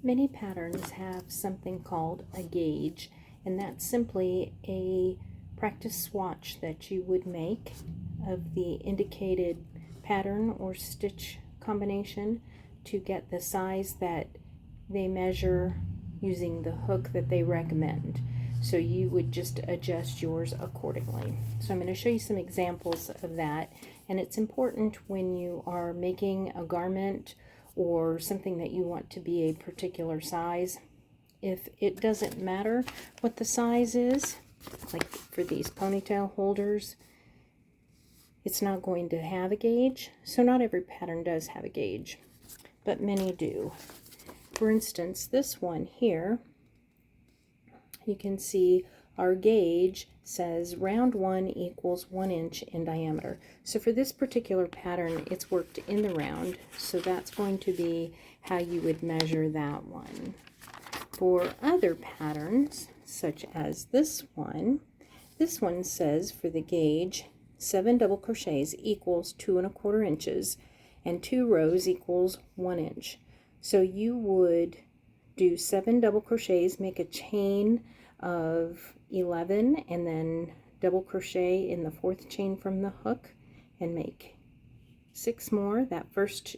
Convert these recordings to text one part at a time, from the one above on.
Many patterns have something called a gauge, and that's simply a practice swatch that you would make of the indicated pattern or stitch combination to get the size that they measure using the hook that they recommend. So you would just adjust yours accordingly. So I'm going to show you some examples of that, and it's important when you are making a garment or something that you want to be a particular size. If it doesn't matter what the size is, like for these ponytail holders, it's not going to have a gauge. So not every pattern does have a gauge, but many do. For instance, this one here, you can see our gauge says round 1 equals 1 inch in diameter. So for this particular pattern, it's worked in the round, so that's going to be how you would measure that one. For other patterns, such as this one says for the gauge 7 double crochets equals 2 1/4 inches, and 2 rows equals 1 inch. So you would do 7 double crochets, make a chain of 11, and then double crochet in the 4th chain from the hook and make 6 more. That first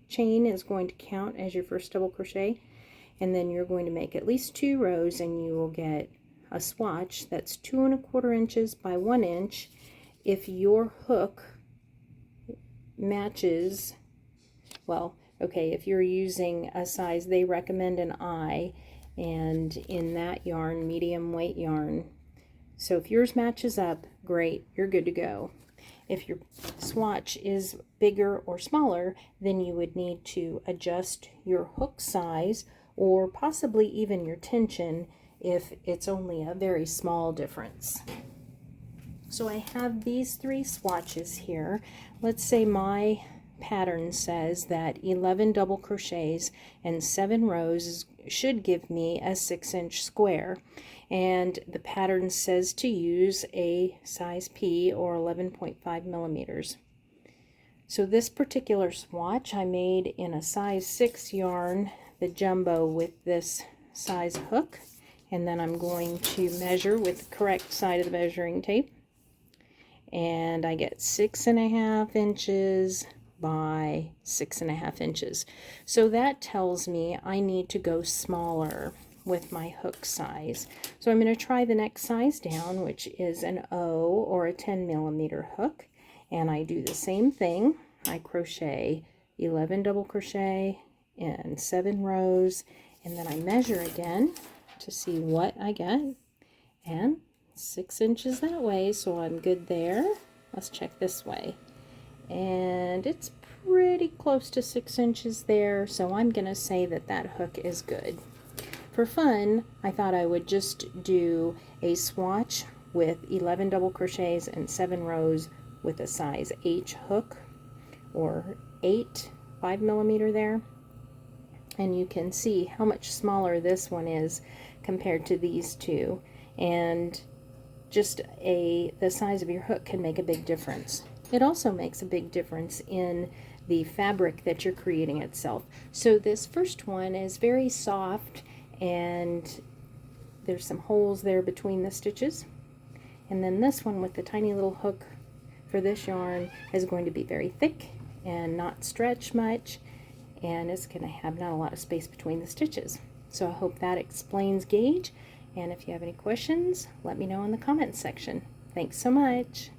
chain is going to count as your first double crochet, and then you're going to make at least 2 rows, and you will get a swatch that's 2 1/4 inches by 1 inch. If your hook matches, well, okay, if you're using a size they recommend an I, and in that yarn, medium weight yarn. So if yours matches up, great, you're good to go. If your swatch is bigger or smaller, then you would need to adjust your hook size or possibly even your tension if it's only a very small difference. So I have these 3 swatches here. Let's say my pattern says that 11 double crochets and 7 rows should give me a 6-inch square, and the pattern says to use a size P or 11.5 millimeters. So this particular swatch I made in a size 6 yarn, the jumbo, with this size hook, and then I'm going to measure with the correct side of the measuring tape, and I get 6.5 inches by 6.5 inches. So that tells me I need to go smaller with my hook size. So I'm going to try the next size down, which is an O or a 10 millimeter hook, and I do the same thing. I crochet 11 double crochet and 7 rows, and then I measure again to see what I get, and 6 inches that way, so I'm good there. Let's check this way, and it's pretty close to 6 inches there, so I'm gonna say that that hook is good. For fun, I thought I would just do a swatch with 11 double crochets and 7 rows with a size H hook or 5 millimeter there, and you can see how much smaller this one is compared to these two, and just the size of your hook can make a big difference. It also makes a big difference in the fabric that you're creating itself. So this first one is very soft, and there's some holes there between the stitches. And then this one with the tiny little hook for this yarn is going to be very thick and not stretch much, and it's going to have not a lot of space between the stitches. So I hope that explains gauge, and if you have any questions, let me know in the comments section. Thanks so much.